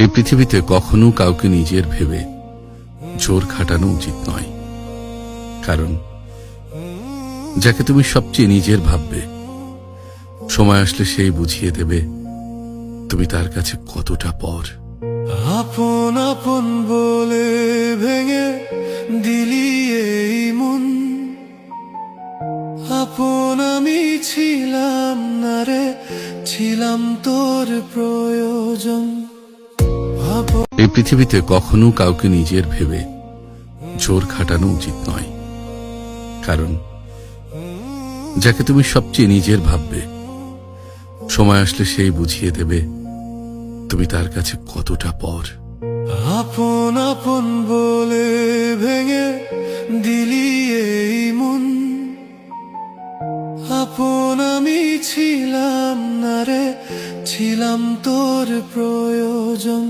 এই পৃথিবীতে কখনো কাউকে নিজের ভেবে জোর খাটানো উচিত নয়, কারণ যাকে তুমি সবচেয়ে নিজের ভাববে সময় আসলে সেই বুঝিয়ে দেবে তুমি তার কাছে কতটা পর। আপন আপন বলে ভেঙে দিলি এই মন, আপন আমি ছিলাম না রে, ছিলাম তোর প্রয়োজন। এই পৃথিবীতে কখনো কাউকে নিজের ভেবে জোর খাটানো উচিত নয়, কারণ যাকে তুমি সবচেয়ে নিজের ভাববে সময় আসলে সেই বুঝিয়ে দেবে তুমি তার কাছে কতটা পর। আপন আপন বলে ভেঙে দিলি এই মন, আপন আমি ছিলাম না রে, ছিলাম তোর প্রয়োজন।